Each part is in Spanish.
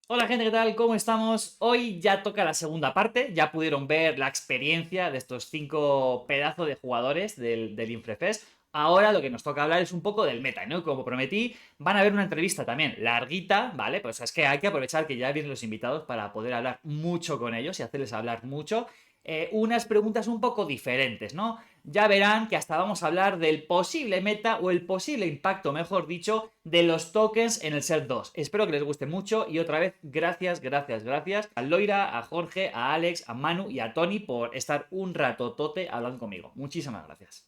Hola gente, ¿qué tal? ¿Cómo estamos? Hoy ya toca la segunda parte, ya pudieron ver la experiencia de estos 5 pedazos de jugadores del Infrefest. Ahora lo que nos toca hablar es un poco del meta, ¿no? Como prometí, van a ver una entrevista también larguita, ¿vale? Pues es que hay que aprovechar que ya vienen los invitados para poder hablar mucho con ellos y hacerles hablar mucho. Unas preguntas un poco diferentes, ¿no? Ya verán que hasta vamos a hablar del posible meta o el posible impacto, mejor dicho, de los tokens en el set 2. Espero que les guste mucho y otra vez gracias a Loira, a Jorge, a Alex, a Manu y a Tony por estar un ratotote hablando conmigo. Muchísimas gracias.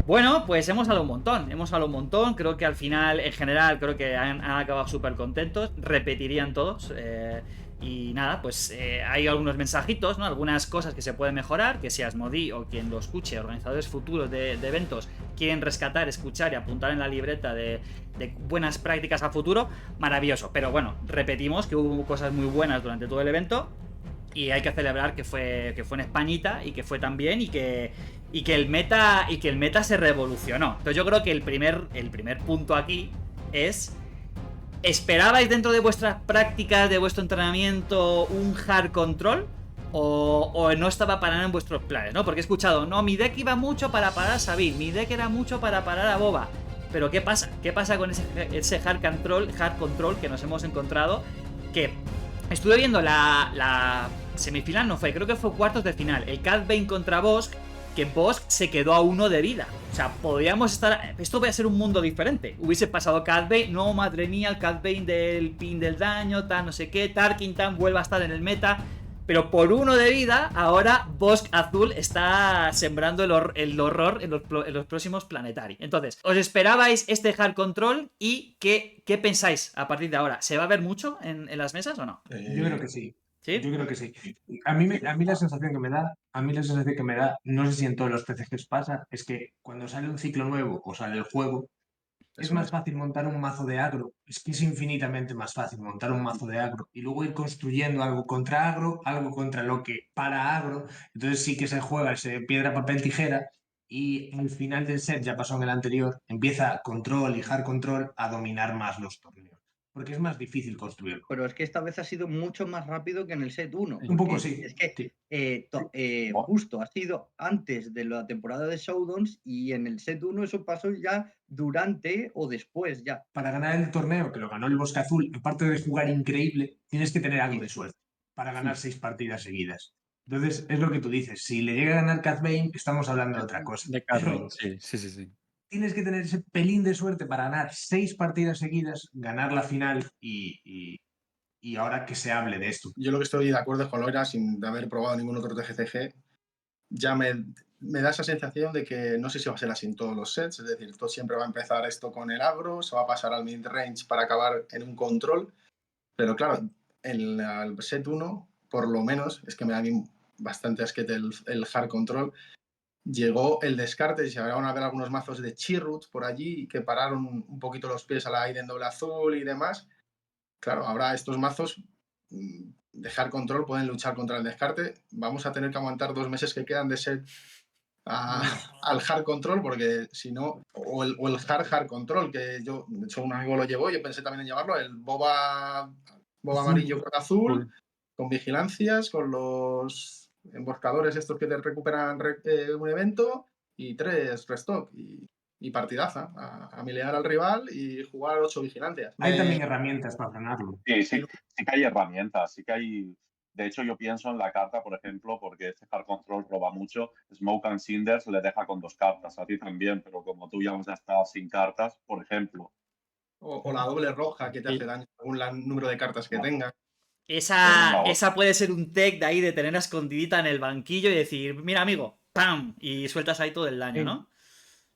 Bueno, pues hemos hablado un montón, creo que al final, en general, creo que han acabado súper contentos, repetirían todos, y nada, pues hay algunos mensajitos, ¿no? Algunas cosas que se pueden mejorar, que si Asmodee o quien lo escuche, organizadores futuros de eventos, quieren rescatar, escuchar y apuntar en la libreta de buenas prácticas a futuro, maravilloso, pero bueno, repetimos que hubo cosas muy buenas durante todo el evento, y hay que celebrar que fue en Españita y que fue tan bien y que el meta se revolucionó. Entonces yo creo que el primer punto aquí es: ¿esperabais dentro de vuestras prácticas, de vuestro entrenamiento, un hard control? O no estaba para nada en vuestros planes, ¿no? Porque he escuchado, no, mi deck iba mucho para parar a Sabin, mi deck era mucho para parar a Boba. Pero ¿qué pasa? ¿Qué pasa con ese hard control que nos hemos encontrado? Que estuve viendo la semifinal, no fue, creo que fue cuartos de final. El Cad Bane contra Bosk, que Bosk se quedó a 1 de vida. O sea, podríamos estar. Esto va a ser un mundo diferente. Hubiese pasado Cad Bane, no, madre mía, el Cad Bane del pin del daño, tal, no sé qué. Tarkintan vuelve a estar en el meta. Pero por 1 de vida, ahora Bosk Azul está sembrando el horror en los próximos Planetary. Entonces, ¿os esperabais este hard control? ¿Y qué pensáis a partir de ahora? ¿Se va a ver mucho en las mesas o no? Yo creo que sí. Yo ¿Sí? creo que sí. A mí la sensación que me da, no sé si en todos los TCGs pasa, es que cuando sale un ciclo nuevo o sale el juego, es Eso más es. fácil montar un mazo de agro. Es que es infinitamente más fácil montar un mazo de agro y luego ir construyendo algo contra agro, algo contra lo que para agro. Entonces sí que se juega ese piedra, papel, tijera. Y al final del set, ya pasó en el anterior, empieza control y hard control a dominar más los torneos. Porque es más difícil construirlo. Pero es que esta vez ha sido mucho más rápido que en el set 1, Un poco porque sí. es que Sí. justo ha sido antes de la temporada de Showdowns y en el set 1 eso pasó ya durante o después ya. Para ganar el torneo, que lo ganó el Bosque Azul, aparte de jugar increíble, tienes que tener algo de suerte para ganar 6 partidas seguidas. Entonces, es lo que tú dices. Si le llega a ganar Cad Bane, estamos hablando de otra cosa. De Catbane, Pero sí, sí, sí, sí. tienes que tener ese pelín de suerte para ganar 6 partidas seguidas, ganar la final y ahora que se hable de esto. Yo lo que estoy de acuerdo con Loira, sin haber probado ningún otro TGCG, ya me da esa sensación de que no sé si va a ser así en todos los sets, es decir, todo siempre va a empezar esto con el agro, se va a pasar al mid-range para acabar en un control, pero claro, en el set 1, por lo menos, es que me da a mí bastante asquete el hard control, llegó el descarte y se van a ver algunos mazos de Chirrut por allí que pararon un poquito los pies a la Aiden doble azul y demás. Claro, ahora estos mazos dejar control pueden luchar contra el descarte. Vamos a tener que aguantar 2 meses que quedan de set al hard control, porque si no, o el hard control, que yo, de hecho, un amigo lo llevó, yo pensé también en llevarlo, el boba amarillo con azul, con vigilancias, con los emboscadores estos que te recuperan un evento y 3 restock y partidaza, a milear al rival y jugar 8 vigilancias. Hay también herramientas para ganarlo. Sí, sí, sí que hay herramientas, sí que hay. De hecho, yo pienso en la carta, por ejemplo, porque este hard control roba mucho. Smoke and Cinders le deja con 2 cartas, a ti también, pero como tú ya has estado sin cartas, por ejemplo. O la doble roja que te hace Sí. daño según el número de cartas que tenga. Esa puede ser un tech de ahí de tener escondidita en el banquillo y decir, mira amigo, ¡pam! Y sueltas ahí todo el daño, ¿no?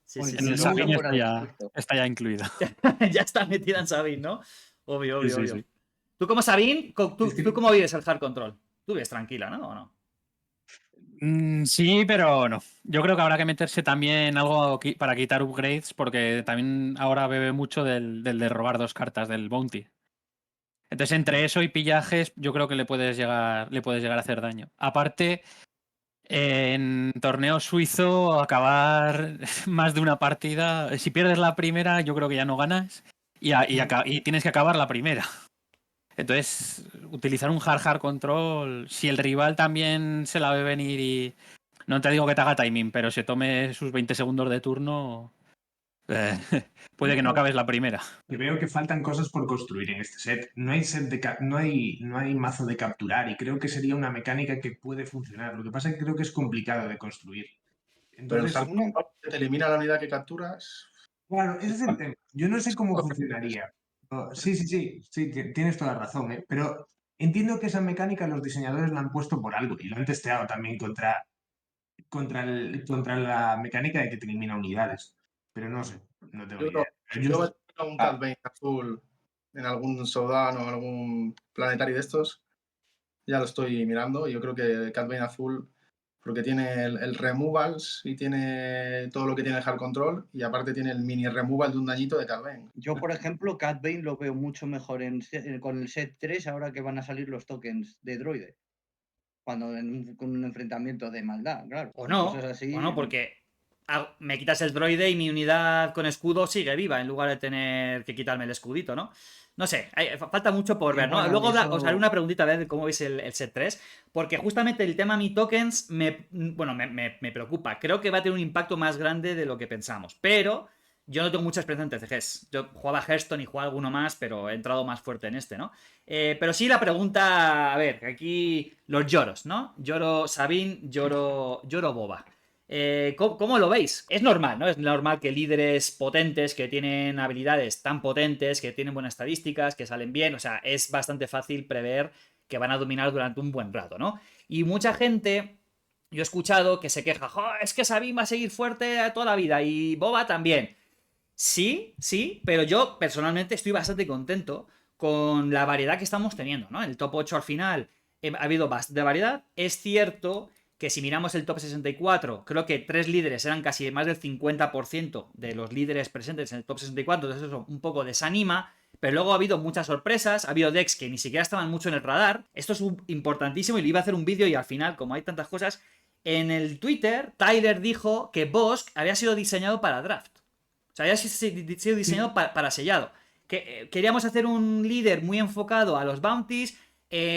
Sí, sí, En sí. el Nunca Sabine fuera dispuesto. está ya incluido. Ya está metida en Sabine, ¿no? Obvio, Sí, obvio, sí, obvio. sí. Tú como Sabine, Es ¿tú que cómo vives el hard control? Tú vives tranquila, ¿no? ¿O no? Sí, pero no. Yo creo que habrá que meterse también algo para quitar upgrades, porque también ahora bebe mucho del de robar 2 cartas del bounty. Entonces, entre eso y pillajes, yo creo que le puedes llegar a hacer daño. Aparte, en torneo suizo, acabar más de una partida, si pierdes la primera, yo creo que ya no ganas. y tienes que acabar la primera. Entonces, utilizar un hard control, si el rival también se la ve venir y no te digo que te haga timing, pero se tome sus 20 segundos de turno, puede que no acabes la primera. Que veo que faltan cosas por construir en este set. No hay no hay mazo de capturar y creo que sería una mecánica que puede funcionar. Lo que pasa es que creo que es complicado de construir. Pero el Entonces, salto te elimina la unidad que capturas. claro, ese es el tema. Yo no sé cómo funcionaría. Sí, tienes toda la razón, ¿eh? Pero entiendo que esa mecánica los diseñadores la han puesto por algo y lo han testeado también contra la mecánica de que te elimina unidades. Pero no sé, no tengo ni Yo, idea. Pero yo yo- me espero un Cat Bane azul en algún Showdown o en algún Planetary de estos. Ya lo estoy mirando y yo creo que Cat Bane azul, porque tiene el removals y tiene todo lo que tiene el hard control y aparte tiene el mini removal de un dañito de Cat Bane. Yo, por ejemplo, Cat Bane lo veo mucho mejor con el set 3 ahora que van a salir los tokens de droide. Cuando con un enfrentamiento de maldad, claro. O no, Cosas así. porque me quitas el droide y mi unidad con escudo sigue viva en lugar de tener que quitarme el escudito, ¿no? No sé, falta mucho por ver, ¿no? Bueno, Luego eso- os haré una preguntita a ver cómo veis el set 3, porque justamente el tema Mi Tokens me preocupa. Creo que va a tener un impacto más grande de lo que pensamos, pero yo no tengo mucha experiencia en TCGs. Yo jugaba Hearthstone y jugaba alguno más, pero he entrado más fuerte en este, ¿no? Pero sí la pregunta, a ver, aquí los lloros, ¿no? Lloro Sabine, lloro Boba. ¿Cómo lo veis? Es normal, ¿no? Es normal que líderes potentes, que tienen habilidades tan potentes, que tienen buenas estadísticas, que salen bien, o sea, es bastante fácil prever que van a dominar durante un buen rato, ¿no? Y mucha gente, yo he escuchado que se queja, "Jo, es que Sabine va a seguir fuerte toda la vida y Boba también". Sí, pero yo personalmente estoy bastante contento con la variedad que estamos teniendo, ¿no? El top 8 al final ha habido bastante variedad. Es cierto que si miramos el top 64, creo que 3 líderes eran casi más del 50% de los líderes presentes en el top 64, entonces eso un poco desanima. Pero luego ha habido muchas sorpresas, ha habido decks que ni siquiera estaban mucho en el radar. Esto es importantísimo y le iba a hacer un vídeo y al final, como hay tantas cosas, en el Twitter, Tyler dijo que Bosk había sido diseñado para draft. O sea, había sido diseñado para sellado. Queríamos hacer un líder muy enfocado a los bounties.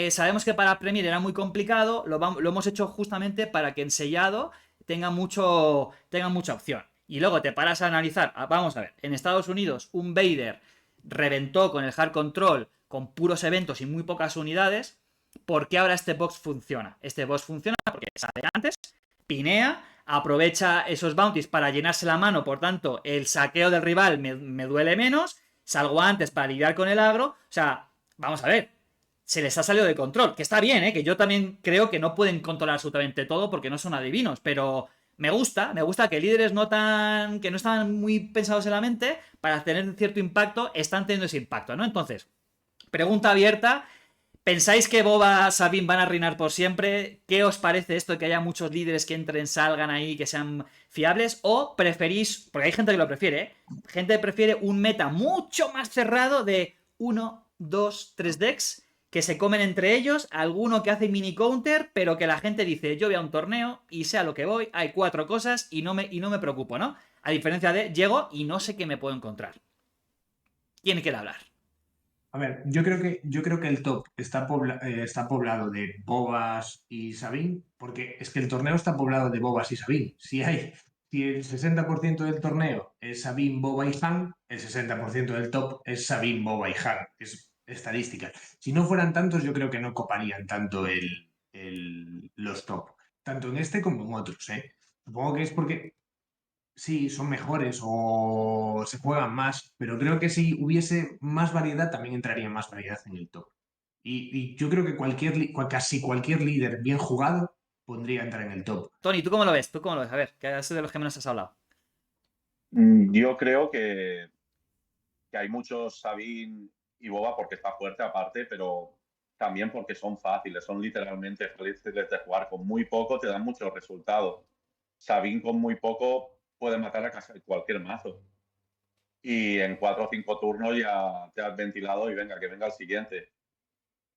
Sabemos que para Premier era muy complicado. Lo hemos hecho justamente para que en sellado tenga mucha opción. Y luego te paras a analizar. Vamos a ver, en Estados Unidos un Vader reventó con el hard control con puros eventos y muy pocas unidades. ¿Por qué ahora este box funciona? Este box funciona porque sale antes, pinea, aprovecha esos bounties para llenarse la mano, por tanto, el saqueo del rival me duele menos, salgo antes para lidiar con el agro, o sea, vamos a ver, se les ha salido de control, que está bien, que yo también creo que no pueden controlar absolutamente todo porque no son adivinos, pero me gusta que líderes que no están muy pensados en la mente, para tener cierto impacto, están teniendo ese impacto, ¿no? Entonces, pregunta abierta. ¿Pensáis que Boba, Sabine van a reinar por siempre? ¿Qué os parece esto de que haya muchos líderes que entren, salgan ahí, que sean fiables? ¿O preferís, porque hay gente que lo prefiere, gente que prefiere un meta mucho más cerrado de 1, 2, 3 decks que se comen entre ellos, alguno que hace mini counter, pero que la gente dice, yo voy a un torneo y sé a lo que voy, hay 4 cosas y no me preocupo, ¿no? A diferencia de, llego y no sé qué me puedo encontrar. ¿Quién quiere hablar? A ver, yo creo que el top está poblado de Bobas y Sabine, porque es que el torneo está poblado de Bobas y Sabine. Si el 60% del torneo es Sabine, Boba y Han, el 60% del top es Sabine, Boba y Han. Es estadística. Si no fueran tantos, yo creo que no coparían tanto los top, tanto en este como en otros, ¿eh? Supongo que es porque sí, son mejores o se juegan más, pero creo que si hubiese más variedad, también entraría más variedad en el top. Y yo creo que casi cualquier líder bien jugado podría entrar en el top. Tony, ¿tú cómo lo ves? A ver, que es de los que menos has hablado. Yo creo que hay muchos Sabine y Boba porque está fuerte aparte, pero también porque son fáciles, son literalmente fáciles de jugar. Con muy poco te dan muchos resultados. Sabine con muy poco puede matar a casi cualquier mazo. Y en 4 o 5 turnos ya te has ventilado y venga, que venga el siguiente.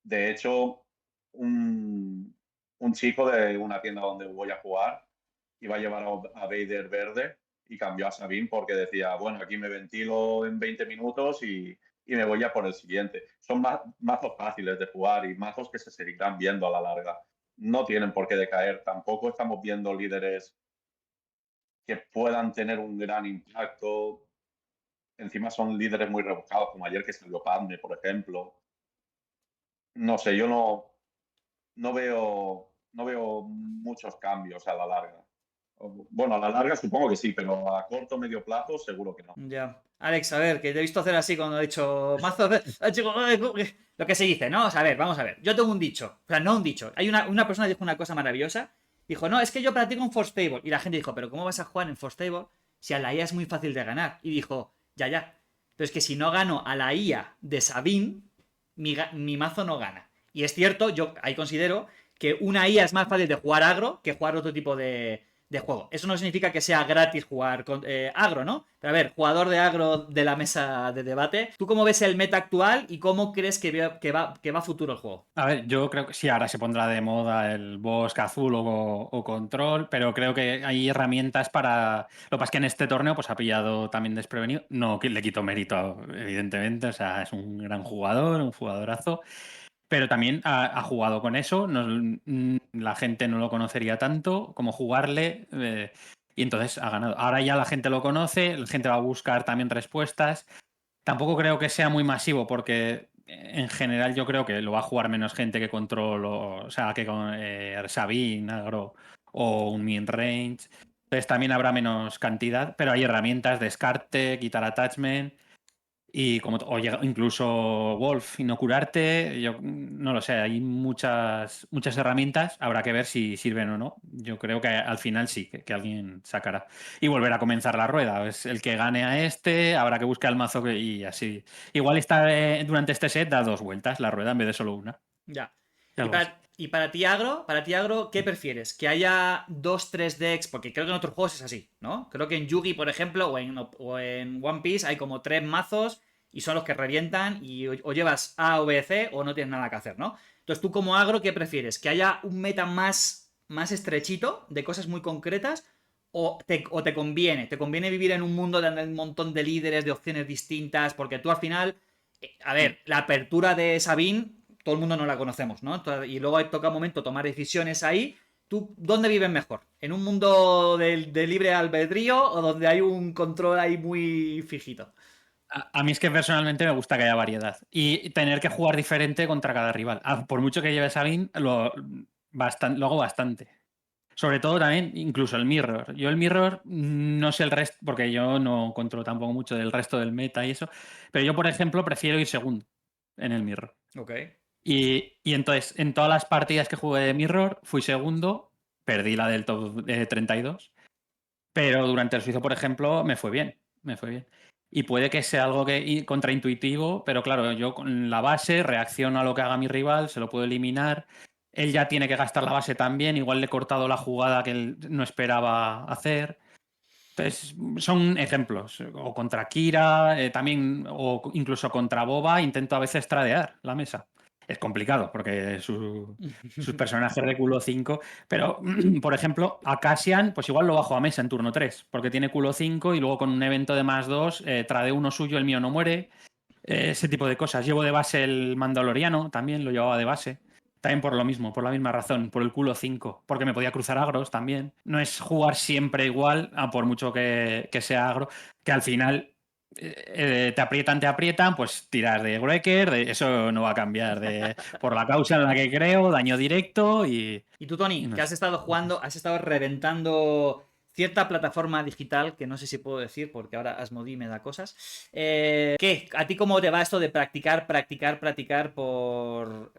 De hecho, un chico de una tienda donde voy a jugar iba a llevar a Vader verde y cambió a Sabine porque decía, bueno, aquí me ventilo en 20 minutos y me voy ya por el siguiente. Son mazos fáciles de jugar y mazos que se seguirán viendo a la larga. No tienen por qué decaer. Tampoco estamos viendo líderes que puedan tener un gran impacto. Encima son líderes muy rebuscados, como ayer que salió Padme, por ejemplo. No sé, yo no veo muchos cambios a la larga. Bueno, a la larga supongo que sí, pero a corto o medio plazo seguro que no. Ya. Alex, a ver, que te he visto hacer así cuando he dicho mazo. Lo que se dice, ¿no? O sea, a ver, vamos a ver. Yo tengo un dicho. O sea, no un dicho. Hay una persona que dijo una cosa maravillosa. Dijo, no, es que yo practico en Force Table. Y la gente dijo, pero ¿cómo vas a jugar en Force Table si a la IA es muy fácil de ganar? Y dijo, ya. Pero es que si no gano a la IA de Sabine, mi mazo no gana. Y es cierto, yo ahí considero que una IA es más fácil de jugar agro que jugar otro tipo de juego. Eso no significa que sea gratis jugar con, agro, ¿no? Pero a ver, jugador de agro de la mesa de debate, ¿tú cómo ves el meta actual y cómo crees que va a futuro el juego? A ver, yo creo que sí, ahora se pondrá de moda el Bosque Azul o Control, pero creo que hay herramientas para... Lo que pasa es que en este torneo pues ha pillado también desprevenido. No que le quito mérito, evidentemente, o sea, es un gran jugador, un jugadorazo, pero también ha jugado con eso, la gente no lo conocería tanto como jugarle y entonces ha ganado. Ahora ya la gente lo conoce, la gente va a buscar también respuestas. Tampoco creo que sea muy masivo porque en general yo creo que lo va a jugar menos gente que Control, o sea, que con Sabine, Agro o un Min Range. Entonces también habrá menos cantidad, pero hay herramientas, descarte, quitar attachment y como o incluso Wolf y no curarte. Yo no lo sé, hay muchas herramientas, habrá que ver si sirven o no. Yo creo que al final sí, que alguien sacará. Y volver a comenzar la rueda. Es el que gane a este, habrá que buscar el mazo y así. Igual está durante este set da 2 vueltas la rueda en vez de solo una. Ya. Algo así. Y para ti, agro, ¿qué prefieres? ¿Que haya 2-3 decks? Porque creo que en otros juegos es así, ¿no? Creo que en Yugi, por ejemplo, o en One Piece hay como 3 mazos y son los que revientan y o llevas A o B, C o no tienes nada que hacer, ¿no? Entonces, tú como agro, ¿qué prefieres? ¿Que haya un meta más estrechito de cosas muy concretas? ¿O te conviene vivir en un mundo donde hay un montón de líderes, de opciones distintas? Porque tú al final, a ver, la apertura de Sabine todo el mundo no la conocemos, ¿no? Y luego toca un momento tomar decisiones ahí. ¿Tú dónde vives mejor? ¿En un mundo de libre albedrío o donde hay un control ahí muy fijito? A mí es que personalmente me gusta que haya variedad y tener que jugar diferente contra cada rival. Por mucho que lleve Sabine, lo hago bastante. Sobre todo también, incluso el Mirror. Yo el Mirror no sé el resto, porque yo no controlo tampoco mucho del resto del meta y eso, pero yo, por ejemplo, prefiero ir segundo en el Mirror. Ok. Y entonces, en todas las partidas que jugué de Mirror, fui segundo, perdí la del top 32, pero durante el suizo, por ejemplo, me fue bien. Y puede que sea algo contraintuitivo, pero claro, yo con la base reacciono a lo que haga mi rival, se lo puedo eliminar. Él ya tiene que gastar la base también, igual le he cortado la jugada que él no esperaba hacer. Entonces, son ejemplos. O contra Kira, también, o incluso contra Boba, intento a veces tradear la mesa. Es complicado porque sus personajes de culo 5, pero por ejemplo, a Cassian, pues igual lo bajo a mesa en turno 3, porque tiene culo 5 y luego con un evento de más 2, trade uno suyo, el mío no muere. Ese tipo de cosas. Llevo de base el Mandaloriano, también lo llevaba de base. También por lo mismo, por la misma razón, por el culo 5, porque me podía cruzar agros también. No es jugar siempre igual, por mucho que sea agro, que al final te aprietan, pues tiras de Breaker, eso no va a cambiar. Por la causa en la que creo, daño directo y... ¿Y tú, Tony, no que sé. has estado jugando, has estado reventando cierta plataforma digital, que no sé si puedo decir, porque ahora Asmodee me da cosas. ¿Qué? ¿A ti cómo te va esto de practicar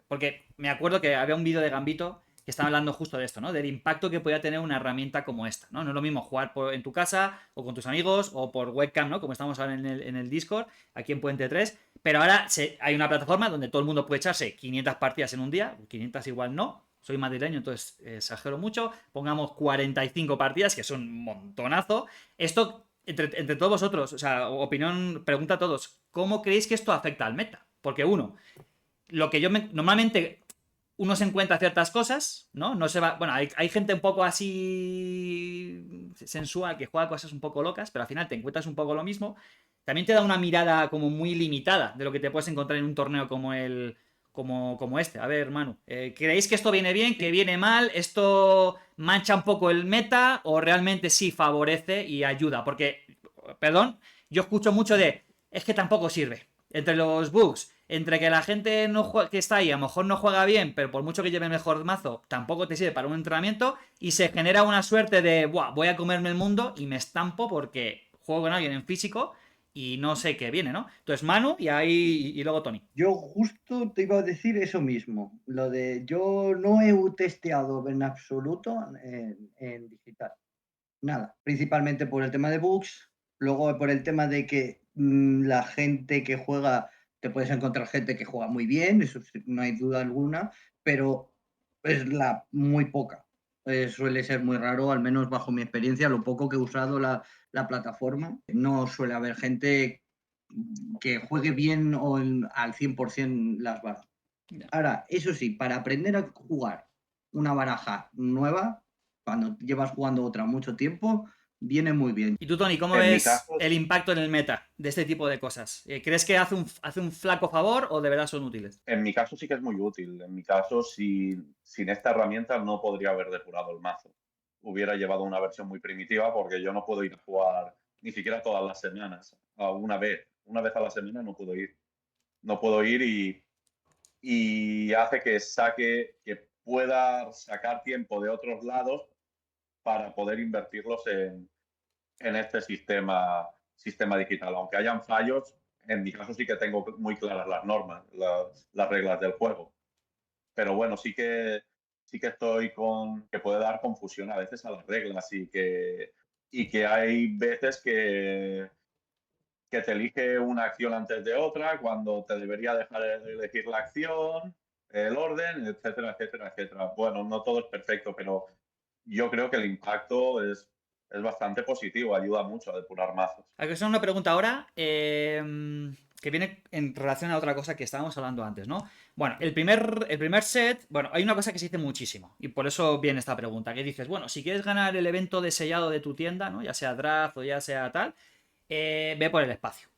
Porque me acuerdo que había un vídeo de Gambito que estaba hablando justo de esto, ¿no? Del impacto que podía tener una herramienta como esta, ¿no? No es lo mismo jugar en tu casa o con tus amigos o por webcam, ¿no? Como estamos ahora en el Discord, aquí en Puente 3. Pero ahora hay una plataforma donde todo el mundo puede echarse 500 partidas en un día, 500 igual no. Soy madrileño, entonces exagero mucho. Pongamos 45 partidas, que es un montonazo. Esto, entre todos vosotros, o sea, opinión, pregunta a todos, ¿cómo creéis que esto afecta al meta? Porque uno, lo que yo normalmente uno se encuentra ciertas cosas, ¿no? No se va. Bueno, hay gente un poco así sensual que juega cosas un poco locas, pero al final te encuentras un poco lo mismo. También te da una mirada como muy limitada de lo que te puedes encontrar en un torneo como este. A ver, Manu, ¿creéis que esto viene bien, que viene mal? ¿Esto mancha un poco el meta o realmente sí favorece y ayuda? Porque, perdón, yo escucho mucho de, es que tampoco sirve. Entre los bugs, entre que la gente no que está ahí a lo mejor no juega bien, pero por mucho que lleve mejor mazo, tampoco te sirve para un entrenamiento y se genera una suerte de, buah, voy a comerme el mundo y me estampo porque juego con alguien en físico y no sé qué viene, ¿no? Entonces Manu y luego Tony. Yo justo te iba a decir eso mismo, lo de yo no he testeado en absoluto en digital, nada, principalmente por el tema de bugs, luego por el tema de que la gente que juega, te puedes encontrar gente que juega muy bien, eso no hay duda alguna, pero es muy poca. Suele ser muy raro, al menos bajo mi experiencia, lo poco que he usado la plataforma, no suele haber gente que juegue bien o al 100% las barajas. Ahora, eso sí, para aprender a jugar una baraja nueva, cuando llevas jugando otra mucho tiempo, viene muy bien. ¿Y tú, Tony, cómo En mi ves caso, el impacto en el meta de este tipo de cosas? ¿Crees que hace un flaco favor o de verdad son útiles? En mi caso sí que es muy útil. En mi caso, sin esta herramienta no podría haber depurado el mazo. Hubiera llevado una versión muy primitiva porque yo no puedo ir a jugar ni siquiera todas las semanas. Una vez a la semana no puedo ir. No puedo ir y hace que pueda sacar tiempo de otros lados para poder invertirlos en este sistema digital. Aunque hayan fallos, en mi caso sí que tengo muy claras las normas, las reglas del juego. Pero bueno, sí que estoy que puede dar confusión a veces a las reglas y que hay veces que te elige una acción antes de otra cuando te debería dejar elegir la acción, el orden, etcétera, etcétera, etcétera. Bueno, no todo es perfecto, pero yo creo que el impacto es bastante positivo, ayuda mucho a depurar mazos. Hay que hacer una pregunta ahora que viene en relación a otra cosa que estábamos hablando antes, ¿no? Bueno, el primer set, bueno, hay una cosa que se dice muchísimo y por eso viene esta pregunta, que dices, bueno, si quieres ganar el evento de sellado de tu tienda, ¿no? Ya sea draft o ya sea tal, ve por el espacio,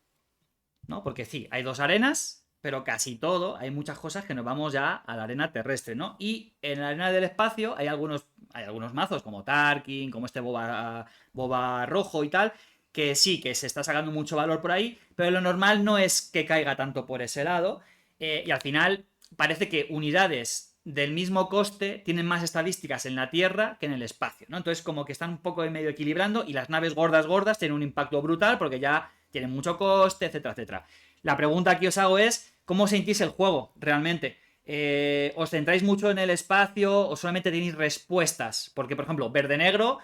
¿no? Porque sí, hay dos arenas, pero casi todo, hay muchas cosas que nos vamos ya a la arena terrestre, ¿no? Y en la arena del espacio hay algunos mazos como Tarkin, como este Boba rojo y tal, que sí, que se está sacando mucho valor por ahí, pero lo normal no es que caiga tanto por ese lado, y al final parece que unidades del mismo coste tienen más estadísticas en la Tierra que en el espacio, ¿no? Entonces como que están un poco en medio equilibrando y las naves gordas tienen un impacto brutal porque ya tienen mucho coste, etcétera, etcétera. La pregunta que os hago es, ¿cómo sentís el juego realmente? ¿Os centráis mucho en el espacio o solamente tenéis respuestas? Porque, por ejemplo, verde-negro,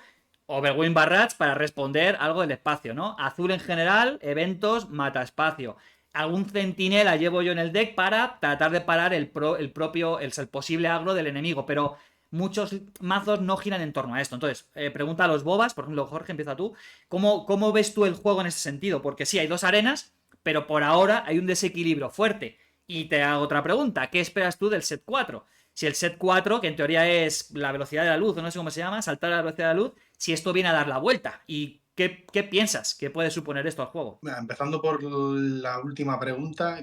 Overwhelm Barrage para responder algo del espacio, ¿no? Azul en general, eventos, mata espacio. Algún centinela llevo yo en el deck para tratar de parar el posible agro del enemigo, pero muchos mazos no giran en torno a esto. Entonces, pregunta a los bobas, por ejemplo, Jorge, empieza tú. ¿Cómo ves tú el juego en ese sentido? Porque sí, hay dos arenas, pero por ahora hay un desequilibrio fuerte. Y te hago otra pregunta, ¿qué esperas tú del set 4? Si el set 4, que en teoría es la velocidad de la luz, o no sé cómo se llama, saltar a la velocidad de la luz, si esto viene a dar la vuelta. ¿Y qué piensas que puede suponer esto al juego? Empezando por la última pregunta,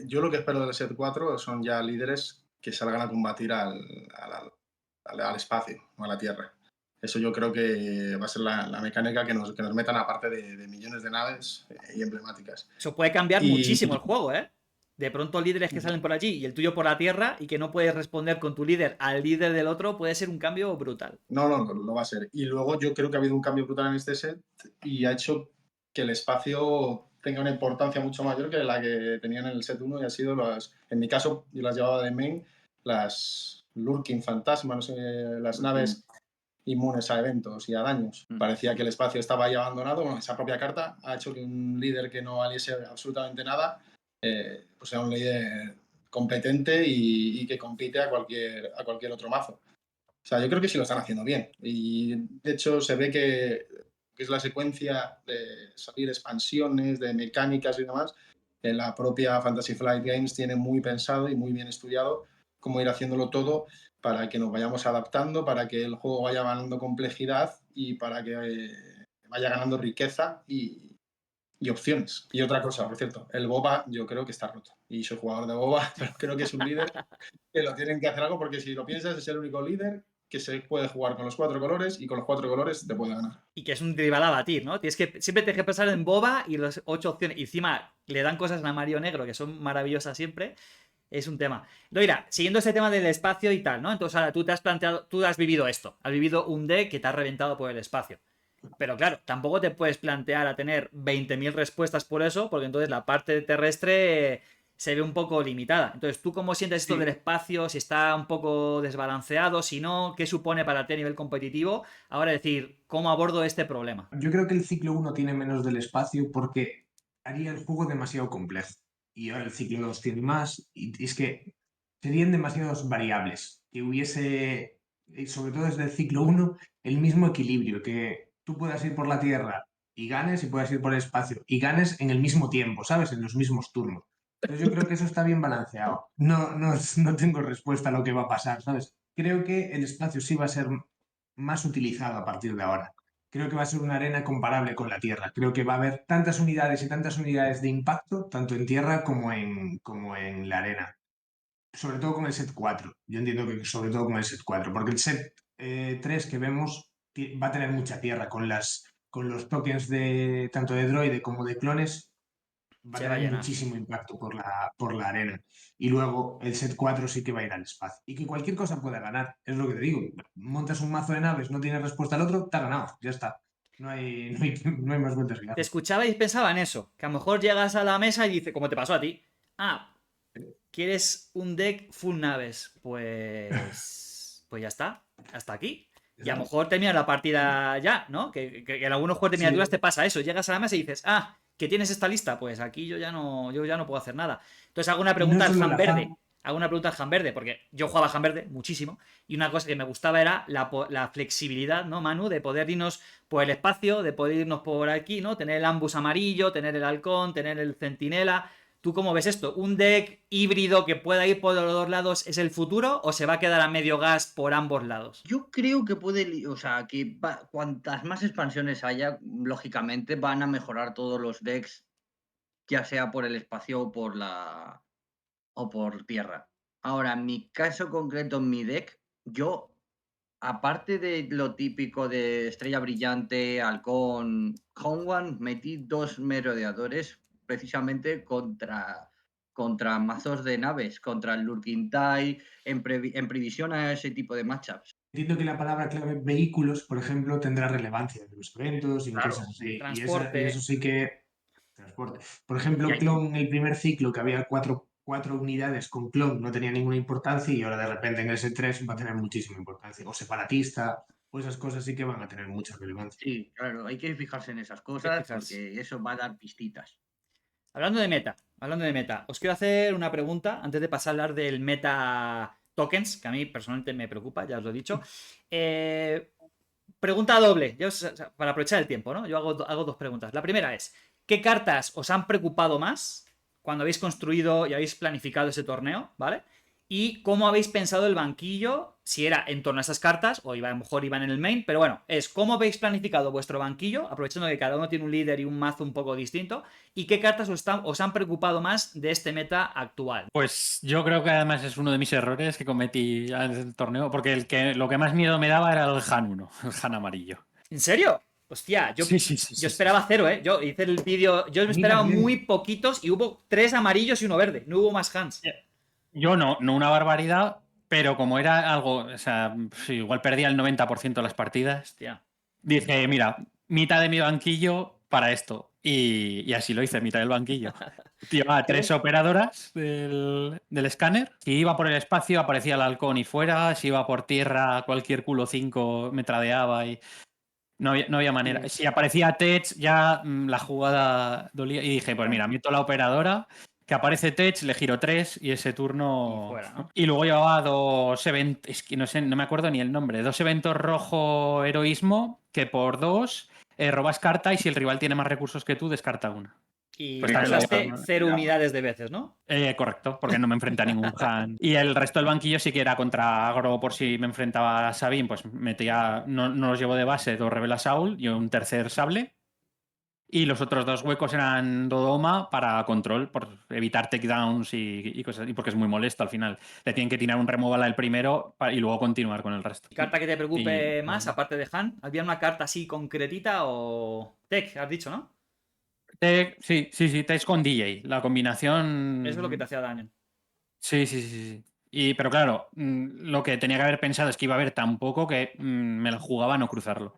yo lo que espero del set 4 son ya líderes que salgan a combatir al espacio, no a la Tierra. Eso yo creo que va a ser la mecánica que nos metan aparte de millones de naves y emblemáticas. Eso puede cambiar muchísimo el juego, ¿eh? De pronto líderes que salen por allí y el tuyo por la Tierra y que no puedes responder con tu líder al líder del otro puede ser un cambio brutal. No, lo va a ser. Y luego yo creo que ha habido un cambio brutal en este set y ha hecho que el espacio tenga una importancia mucho mayor que la que tenía en el set 1 y ha sido en mi caso, yo las llevaba de main, las Lurking Fantasma, no sé, las naves inmunes a eventos y a daños. Parecía que el espacio estaba ahí abandonado. Bueno, esa propia carta ha hecho que un líder que no valiese absolutamente nada pues sea un líder competente y que compite a cualquier otro mazo. O sea, yo creo que sí lo están haciendo bien. Y de hecho se ve que es la secuencia de salir expansiones, de mecánicas y demás, que la propia Fantasy Flight Games tiene muy pensado y muy bien estudiado cómo ir haciéndolo todo para que nos vayamos adaptando, para que el juego vaya ganando complejidad y para que vaya ganando riqueza y opciones. Y otra cosa, por cierto, el Boba yo creo que está roto. Y soy jugador de Boba, pero creo que es un líder que lo tienen que hacer algo porque si lo piensas es el único líder que se puede jugar con los 4 colores y con los 4 colores te puede ganar. Y que es un rival a batir, ¿no? Siempre tienes que pensar en Boba y las 8 opciones. Y encima le dan cosas en amarillo negro que son maravillosas siempre. Es un tema. No, mira, siguiendo ese tema del espacio y tal, ¿no? Entonces ahora tú te has planteado, tú has vivido esto. Has vivido un deck que te ha reventado por el espacio. Pero claro, tampoco te puedes plantear a tener 20.000 respuestas por eso, porque entonces la parte terrestre se ve un poco limitada. Entonces, ¿tú cómo sientes esto Sí. del espacio? Si está un poco desbalanceado, si no, ¿qué supone para ti a nivel competitivo? Ahora decir, ¿cómo abordo este problema? Yo creo que el ciclo 1 tiene menos del espacio porque haría el juego demasiado complejo. Y ahora el ciclo 2 tiene más. Y es que serían demasiadas variables. Que hubiese, sobre todo desde el ciclo 1, el mismo equilibrio. Que tú puedas ir por la Tierra y ganes y puedas ir por el espacio y ganes en el mismo tiempo, ¿sabes? En los mismos turnos. Entonces yo creo que eso está bien balanceado. No tengo respuesta a lo que va a pasar, ¿sabes? Creo que el espacio sí va a ser más utilizado a partir de ahora. Creo que va a ser una arena comparable con la Tierra. Creo que va a haber tantas unidades y tantas unidades de impacto, tanto en tierra como en la arena. Sobre todo con el set 4. Yo entiendo que sobre todo con el set 4, porque el set 3 que vemos va a tener mucha tierra con los tokens de tanto de droide como de clones. Va a Se va a tener llenar. muchísimo impacto por la arena. Y luego el set 4 sí que va a ir al espacio. Y que cualquier cosa pueda ganar, es lo que te digo. Montas un mazo de naves, no tienes respuesta al otro, te ha ganado, ya está. No hay más vueltas que Te darle. escuchaba y pensaba en eso. Que a lo mejor llegas a la mesa y dices, como te pasó a ti. Ah, ¿quieres un deck full naves? Pues ya está. Hasta aquí. Y a lo mejor terminas la partida ya, ¿no? Que en algunos juegos de Sí. miniaturas te pasa eso. Llegas a la mesa y dices, ah, ¿que tienes esta lista? Pues aquí yo ya no puedo hacer nada. Entonces hago una pregunta al solo Han la Verde. Han. Hago una pregunta al Han Verde, porque yo jugaba Han Verde muchísimo. Y una cosa que me gustaba era la flexibilidad, ¿no, Manu? De poder irnos por el espacio, de poder irnos por aquí, ¿no? Tener el ambus amarillo, tener el halcón, tener el centinela. ¿Tú cómo ves esto? ¿Un deck híbrido que pueda ir por los dos lados es el futuro o se va a quedar a medio gas por ambos lados? Yo creo que o sea, que cuantas más expansiones haya, lógicamente van a mejorar todos los decks, ya sea por el espacio o por tierra. Ahora, en mi caso concreto, en mi deck, yo, aparte de lo típico de Estrella Brillante, Halcón, Home One, metí 2 merodeadores precisamente contra mazos de naves, contra el Lurking Tide, en previsión a ese tipo de matchups. Entiendo que la palabra clave vehículos, por ejemplo, tendrá relevancia en los eventos y en Claro, cosas así. Y Transporte. eso sí que. Transporte. Por ejemplo, Y hay- Clon en el primer ciclo, que había cuatro unidades con Clon, no tenía ninguna importancia y ahora de repente en el set 3 va a tener muchísima importancia. O separatista, o esas cosas sí que van a tener mucha relevancia. Sí, claro, hay que fijarse en esas que cosas fijarse. porque eso va a dar pistitas. Hablando de meta, os quiero hacer una pregunta antes de pasar a hablar del meta tokens, que a mí personalmente me preocupa, ya os lo he dicho. Pregunta doble, para aprovechar el tiempo, ¿no? Yo hago 2 preguntas. La primera es, ¿qué cartas os han preocupado más cuando habéis construido y habéis planificado ese torneo, ¿vale? Y cómo habéis pensado el banquillo, si era en torno a esas cartas, o a lo mejor iban en el main, pero bueno, es cómo habéis planificado vuestro banquillo, aprovechando que cada uno tiene un líder y un mazo un poco distinto, y qué cartas os han preocupado más de este meta actual. Pues yo creo que además es uno de mis errores que cometí en el torneo, porque lo que más miedo me daba era el Han 1, el Han amarillo. ¿En serio? Hostia, yo esperaba 0, ¿eh? Yo hice el vídeo, yo me esperaba también. muy poquitos y hubo 3 amarillos y 1 verde, no hubo más Hans. Yo no una barbaridad, pero como era algo, o sea, igual perdía el 90% de las partidas, Hostia. dije, mira, mitad de mi banquillo para esto. Y así lo hice, mitad del banquillo. Llevaba 3 operadoras del escáner. Si iba por el espacio, aparecía el halcón y fuera. Si iba por tierra, cualquier culo 5 me tradeaba y no había manera. Si aparecía Tech, ya la jugada dolía. Y dije, pues mira, meto la operadora, que aparece Tech, le giro 3 y ese turno. Y fuera, ¿no? Y luego llevaba 2 eventos, es que no sé, no me acuerdo ni el nombre. 2 eventos rojo heroísmo, que por 2 robas carta y si el rival tiene más recursos que tú, descarta una. Y Pues también usaste lo- 0 ya. unidades de veces, ¿no? Correcto, porque no me enfrenté a ningún Han. Y el resto del banquillo sí que era contra agro por si me enfrentaba a Sabin, pues metía, no los llevo de base, 2 Revela Saul y un tercer sable. Y los otros 2 huecos eran Dodoma para control, por evitar takedowns y cosas, y porque es muy molesto al final. Le tienen que tirar un removal al primero y luego continuar con el resto. ¿Carta que te preocupe Y- más, aparte de Han? ¿Había una carta así concretita o...? Tech, has dicho, ¿no? Sí, Tech con DJ. La combinación. Eso es lo que te hacía daño. Sí. Pero claro, lo que tenía que haber pensado es que iba a haber tan poco que me la jugaba a no cruzarlo.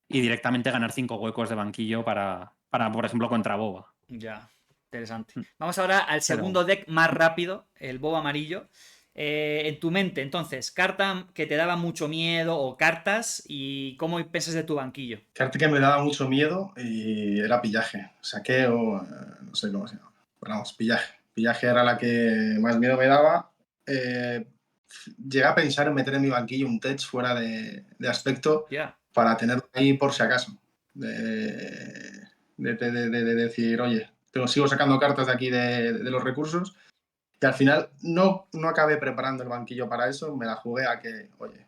Y directamente ganar 5 huecos de banquillo para, por ejemplo, contra Boba. Ya, interesante. Vamos ahora al Pero- segundo deck más rápido, el Bob amarillo. En tu mente, entonces, carta que te daba mucho miedo o cartas y cómo piensas de tu banquillo. Carta que me daba mucho miedo y era pillaje. Saqueo, no sé cómo se llama. Pero vamos, pillaje. Pillaje era la que más miedo me daba. Llegué a pensar en meter en mi banquillo un tech fuera de aspecto Ya. para tenerlo ahí por si acaso. De decir, oye, sigo sacando cartas de aquí de los recursos. Y al final no acabé preparando el banquillo para eso. Me la jugué a que, oye,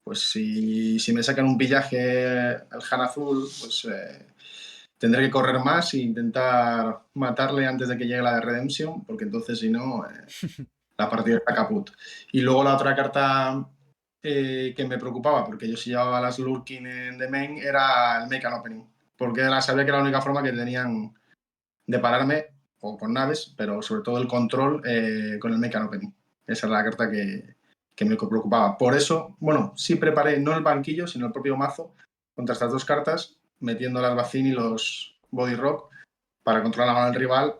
pues si me sacan un pillaje al Han azul, pues tendré que correr más e intentar matarle antes de que llegue la de Redemption, porque entonces si no, la partida está caput. Y luego la otra carta que me preocupaba, porque yo sí llevaba las Lurking en The Main, era el Make an Opening, porque sabía que era la única forma que tenían de pararme, o con naves, pero sobre todo el control con el Make an Opening. Esa era la carta que me preocupaba. Por eso, bueno, sí preparé no el banquillo, sino el propio mazo contra estas 2 cartas, metiendo las Bacin y los Body Rock para controlar la mano del rival.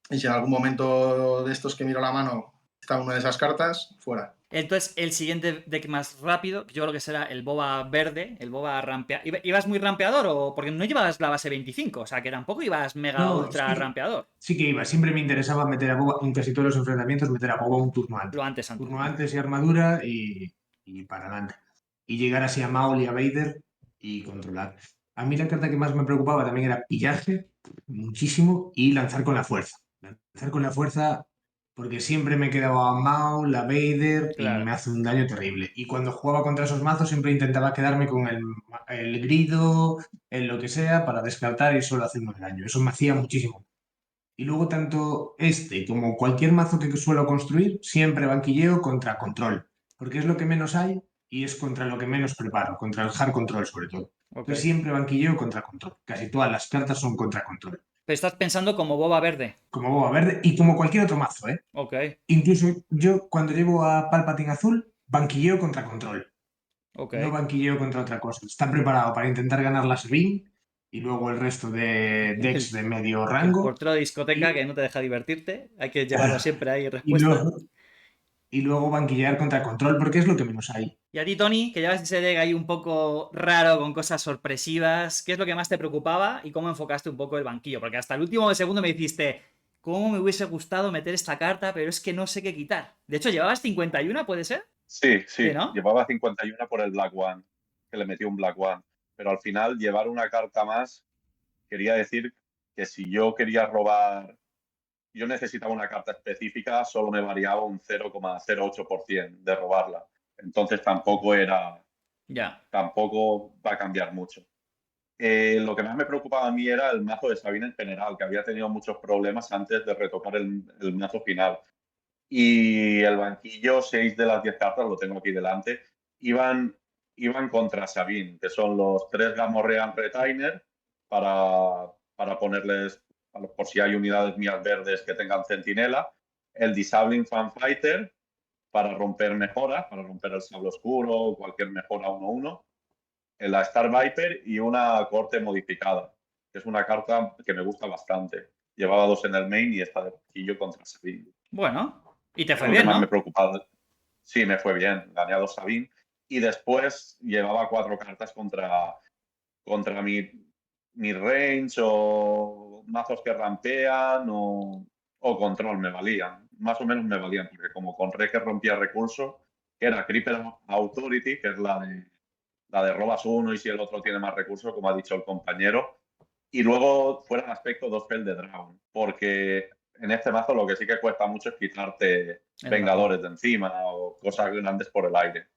Y si en algún momento de estos que miro la mano está una de esas cartas, fuera. Entonces, el siguiente deck más rápido, yo creo que será el Boba verde, el Boba rampeador. ¿Ibas muy rampeador o...? Porque no llevabas la base 25, o sea, que tampoco ibas mega No, ultra rampeador. sí que iba. Siempre me interesaba meter a Boba, en casi todos los enfrentamientos, meter a Boba un turno antes. Lo antes. Turno antes y armadura y para adelante. Y llegar así a Maul y a Vader y controlar. A mí la carta que más me preocupaba también era pillaje, muchísimo, y lanzar con la fuerza. Lanzar con la fuerza porque siempre me quedaba a Maul, a Vader y Claro. me hace un daño terrible. Y cuando jugaba contra esos mazos siempre intentaba quedarme con el grido, en lo que sea, para descartar y solo hacerme daño. Eso me hacía muchísimo. Y luego tanto este como cualquier mazo que suelo construir, siempre banquilleo contra control, porque es lo que menos hay y es contra lo que menos preparo, contra el hard control sobre todo. Ok. Entonces siempre banquilleo contra control. Casi todas las cartas son contra control. Pero estás pensando como Boba verde. Como Boba Verde y como cualquier otro mazo, ¿eh? Ok. Incluso yo cuando llevo a Palpatine azul, banquilleo contra control. Ok. No banquilleo contra otra cosa. Está preparado para intentar ganar la Sabine y luego el resto de decks de medio El rango. portero de discoteca Y, que no te deja divertirte. Hay que llevarlo siempre ahí, y respuesta. luego, y luego banquillear contra control porque es lo que menos hay. Y a ti, Tony, que llevas ese deck ahí un poco raro, con cosas sorpresivas, ¿qué es lo que más te preocupaba y cómo enfocaste un poco el banquillo? Porque hasta el último segundo me dijiste, ¿cómo me hubiese gustado meter esta carta? Pero es que no sé qué quitar. De hecho, ¿llevabas 51, puede ser? Sí, Sí, ¿no? llevaba 51 por el Black One, que le metí un Black One. Pero al final, llevar una carta más quería decir que si yo quería robar, yo necesitaba una carta específica, solo me variaba un 0,08% de robarla. Entonces tampoco Ya. va a cambiar mucho. Lo que más me preocupaba a mí era el mazo de Sabine en general, que había tenido muchos problemas antes de retocar el mazo final. Y el banquillo, 6 de las 10 cartas, lo tengo aquí delante, iban contra Sabine, que son los 3 Gamorrean Retainer para ponerles, por si hay unidades mías verdes que tengan centinela, el Disabling Fanfighter para romper mejoras, para romper el sable oscuro o cualquier mejora 1-1, la Star Viper y una corte modificada, que es una carta que me gusta bastante. Llevaba 2 en el main y esta de banquillo contra Sabine. Bueno. Y te Es fue lo que bien, más me ¿no? preocupaba. Sí, me fue bien. Gané a 2 Sabine. Y después llevaba 4 cartas contra mi range o mazos que rampean o control me valían. Más o menos me valían, porque como con Re que rompía recursos, que era Creeper Authority, que es la de robas uno y si el otro tiene más recursos, como ha dicho el compañero, Y luego, fuera de aspecto, 2 Fel de Dragon. Porque en este mazo lo que sí que cuesta mucho es quitarte Vengadores de encima o cosas grandes por el aire,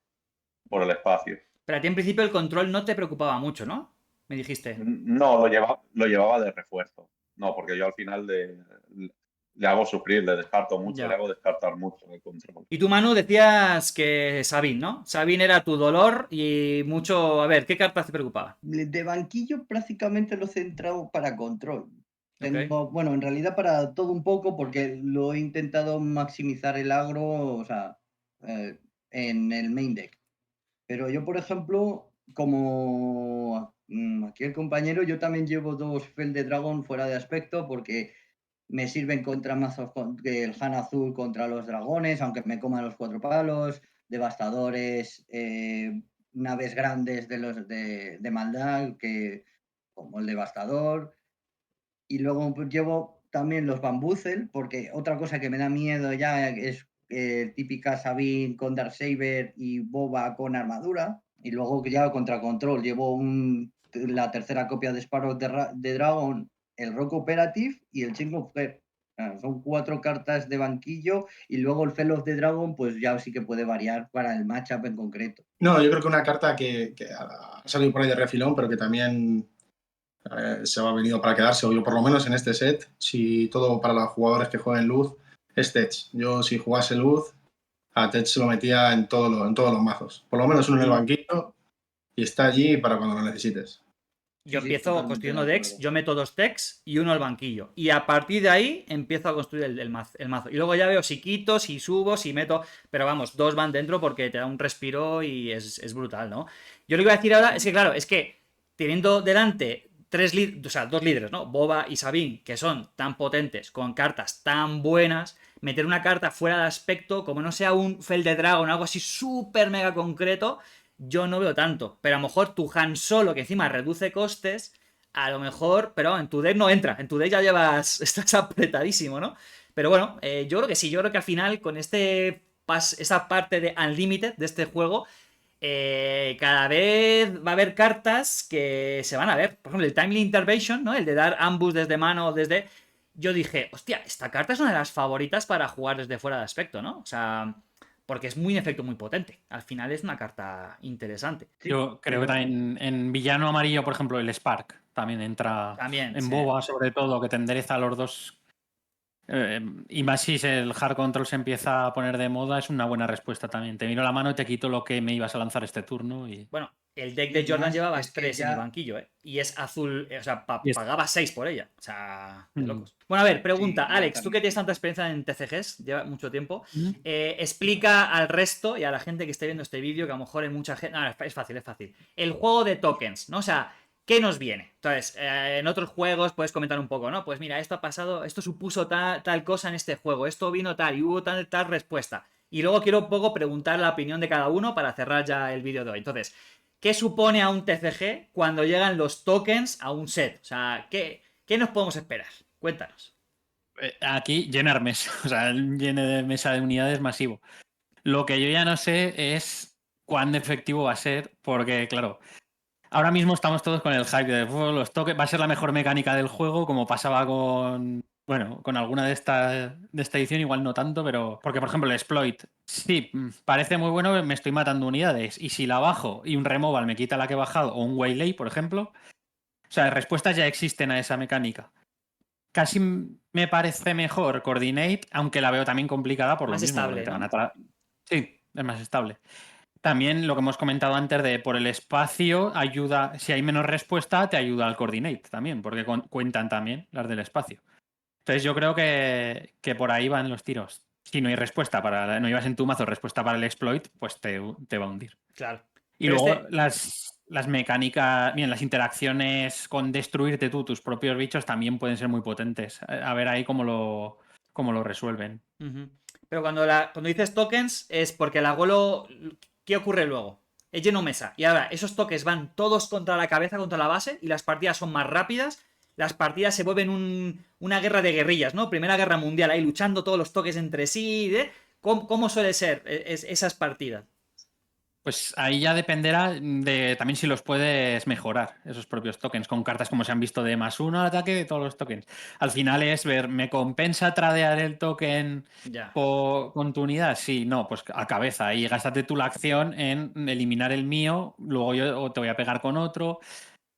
por el espacio. Pero a ti en principio el control no te preocupaba mucho, ¿no? Me dijiste. No, lo llevaba de refuerzo. No, porque yo al final le hago sufrir, le descarto mucho, Ya. le hago descartar mucho el control. Y tú, Manu, decías que Sabine, ¿no? Sabine era tu dolor y mucho... A ver, ¿qué cartas te preocupaba? De banquillo prácticamente lo he centrado para control. Ok. Bueno, en realidad para todo un poco, porque lo he intentado maximizar el agro, o sea, en el main deck. Pero yo, por ejemplo, como aquí el compañero, yo también llevo 2 Fel de Dragon fuera de aspecto, porque me sirven contra mazos el Han azul contra los dragones, aunque me coman los 4 palos, devastadores, naves grandes de los de maldad, como el devastador. Y luego pues, llevo también los bambuzel, porque otra cosa que me da miedo ya es típica Sabine con Darksaber y Boba con armadura. Y luego ya contra control llevo la tercera copia de Sparrow de Dragon, el Rock Operative y el Chain of Her. Son 4 cartas de banquillo y luego el Fel of the Dragon pues ya sí que puede variar para el matchup en concreto. No, yo creo que una carta que ha salido por ahí de refilón, pero que también se ha venido para quedarse, o yo por lo menos en este set, si todo para los jugadores que jueguen Luz, es Tech. Yo si jugase Luz, a Tech se lo metía en todos los mazos. Por lo menos uno en el banquillo y está allí para cuando lo necesites. Yo Sí, empiezo totalmente construyendo de decks, acuerdo. yo meto 2 decks y uno al banquillo. Y a partir de ahí empiezo a construir el mazo. Y luego ya veo si quito, si subo, si meto. Pero vamos, 2 van dentro porque te da un respiro y es brutal, ¿no? Yo lo que iba a decir ahora es que, claro, es que teniendo delante 2 líderes, ¿no? Boba y Sabine, que son tan potentes, con cartas tan buenas, meter una carta fuera de aspecto, como no sea un Fel de Dragon, algo así súper mega concreto, yo no veo tanto. Pero a lo mejor tu Han Solo, que encima reduce costes, a lo mejor, pero en tu deck no entra. En tu deck ya llevas, estás apretadísimo, ¿no? Pero bueno, yo creo que sí, yo creo que al final con esa parte de Unlimited de este juego, cada vez va a haber cartas que se van a ver. Por ejemplo, el Timely Intervention, ¿no? El de dar ambush desde mano o desde... Yo dije, hostia, esta carta es una de las favoritas para jugar desde fuera de aspecto, ¿no? O sea, porque es un efecto muy potente. Al final es una carta interesante. Sí, Yo creo que también en villano amarillo, por ejemplo, el Spark también entra También, en sí. Boba, sobre todo, que te endereza a los dos. Y más si el hard control se empieza a poner de moda, es una buena respuesta también. Te miro la mano y te quito lo que me ibas a lanzar este turno. Y Bueno, el deck de Y Jordan más, llevaba es que 3 en el ya- banquillo, ¿eh? Y es azul, o sea, Y es- pagaba 6 por ella. O sea, de Mm. locos. Bueno, a ver, pregunta, Sí, Alex, tú que exactamente. tienes tanta experiencia en TCGs, lleva mucho tiempo, Mm. explica al resto y a la gente que esté viendo este vídeo, que a lo mejor hay mucha gente... No, es fácil, es fácil. El juego de tokens, ¿no? O sea, ¿qué nos viene? Entonces, en otros juegos puedes comentar un poco, ¿no? Pues mira, esto ha pasado, esto supuso tal cosa en este juego, esto vino tal y hubo tal respuesta. Y luego quiero un poco preguntar la opinión de cada uno para cerrar ya el vídeo de hoy. Entonces, ¿qué supone a un TCG cuando llegan los tokens a un set? O sea, ¿qué nos podemos esperar? Cuéntanos. Aquí llenar mesa, o sea, el llene de mesa de unidades masivo. Lo que yo ya no sé es cuán efectivo va a ser, porque claro, ahora mismo estamos todos con el hype de los toques, va a ser la mejor mecánica del juego, como pasaba con alguna de esta edición, igual no tanto, pero porque por ejemplo el exploit, sí, parece muy bueno, me estoy matando unidades, y si la bajo y un removal me quita la que he bajado, o un waylay, por ejemplo, o sea, respuestas ya existen a esa mecánica. Casi me parece mejor Coordinate, aunque la veo también complicada por Más lo mismo, estable, porque te ¿no? van a Sí, es más estable. También lo que hemos comentado antes de por el espacio ayuda, si hay menos respuesta, te ayuda al Coordinate también, porque cuentan también las del espacio. Entonces yo creo que por ahí van los tiros. Si no hay respuesta no llevas en tu mazo respuesta para el exploit, pues te va a hundir. Claro. Y Pero luego las mecánicas, bien, las interacciones con destruirte tus propios bichos también pueden ser muy potentes. A ver ahí cómo lo resuelven. Ujú. Pero cuando dices tokens es porque el abuelo... ¿Qué ocurre luego? Es lleno mesa. Y ahora, esos tokens van todos contra la cabeza, contra la base, y las partidas son más rápidas. Las partidas se vuelven una guerra de guerrillas, ¿no? Primera Guerra Mundial, ahí luchando todos los toques entre sí. ¿Cómo suele ser esas partidas? Pues ahí ya dependerá de también si los puedes mejorar, esos propios tokens, con cartas como se han visto de +1 al ataque de todos los tokens. Al final es ver, ¿me compensa tradear el token Ya. con tu unidad? Sí, no, pues a cabeza. Y gástate tú la acción en eliminar el mío, luego yo te voy a pegar con otro.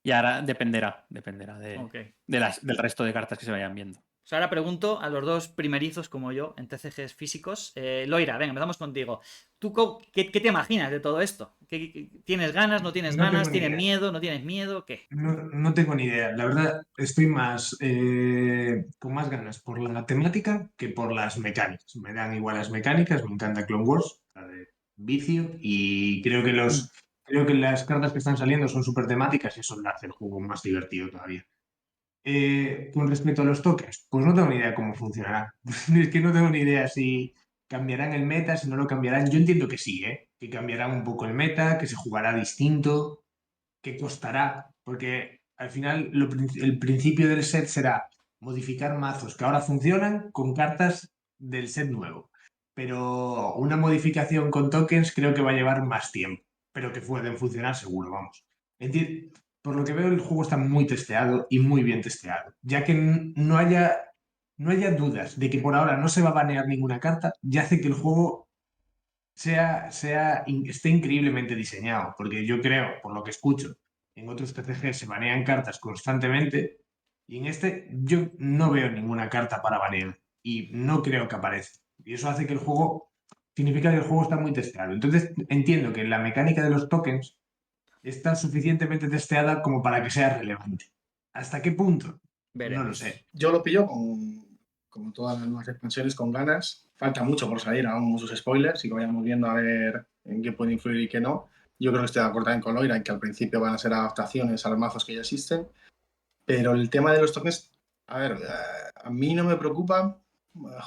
Y ahora dependerá Ok. del resto de cartas que se vayan viendo. Pues ahora pregunto a los dos primerizos como yo en TCGs físicos. Loira, venga, empezamos contigo. ¿Tú qué te imaginas de todo esto? ¿Tienes ganas, no tienes No tengo ganas? ni ¿Tienes idea. miedo, no tienes miedo? ¿Qué? No tengo ni idea. La verdad, estoy más con más ganas por la temática que por las mecánicas. Me dan igual las mecánicas, me encanta Clone Wars, la de vicio, y creo que las cartas que están saliendo son súper temáticas y eso le hace el juego más divertido todavía. Con respecto a los tokens, pues no tengo ni idea cómo funcionará. Es que no tengo ni idea si cambiarán el meta, si no lo cambiarán. Yo entiendo que sí, ¿eh? Que cambiarán un poco el meta, que se jugará distinto, que costará, porque al final el principio del set será modificar mazos que ahora funcionan con cartas del set nuevo. Pero una modificación con tokens creo que va a llevar más tiempo, pero que pueden funcionar seguro, vamos. Por lo que veo, el juego está muy testeado y muy bien testeado, ya que no haya dudas de que por ahora no se va a banear ninguna carta, ya hace que el juego esté increíblemente diseñado, porque yo creo, por lo que escucho, en otros TCG se banean cartas constantemente y en este yo no veo ninguna carta para banear y no creo que aparezca. Y eso hace que el juego, significa que el juego está muy testeado. Entonces entiendo que la mecánica de los tokens está suficientemente testeada como para que sea relevante. ¿Hasta qué punto? No lo Veremos. sé. Yo lo pillo como todas las nuevas expansiones con ganas. Falta mucho por salir, aún muchos spoilers y que vayamos viendo a ver en qué puede influir y qué no. Yo creo que estoy de acuerdo también con Loira en que al principio van a ser adaptaciones a los mazos que ya existen. Pero el tema de los tokens, a ver, a mí no me preocupa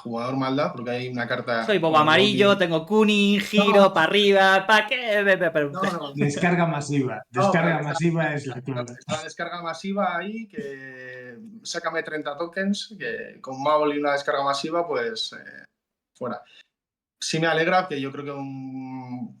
jugador maldad porque hay una carta... Soy Bobo como el Amarillo, Bombing. tengo Kunin, giro para arriba, ¿para qué? No, Descarga masiva. no, pero Descarga masiva es la clave. está la descarga masiva ahí, que sácame 30 tokens, que con Maul y una descarga masiva, pues fuera. Sí me alegra que yo creo que un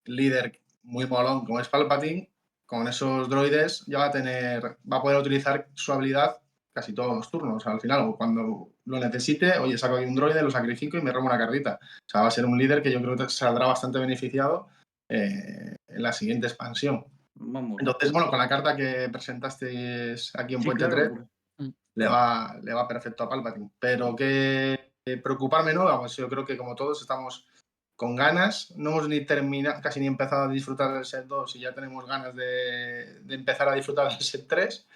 líder muy molón como es Palpatine, con esos droides ya va a poder utilizar su habilidad casi todos los turnos. Al final, o cuando lo necesite, oye, saco ahí un droide, lo sacrifico y me robo una cartita. O sea, va a ser un líder que yo creo que saldrá bastante beneficiado en la siguiente expansión. Vamos. Entonces, bueno, con la carta que presentaste aquí en Sí, Puente claro. 3, le va perfecto a Palpatine. Pero que preocuparme no, vamos, yo creo que como todos estamos con ganas, no hemos ni terminado, casi ni empezado a disfrutar del set 2 y ya tenemos ganas de empezar a disfrutar del set 3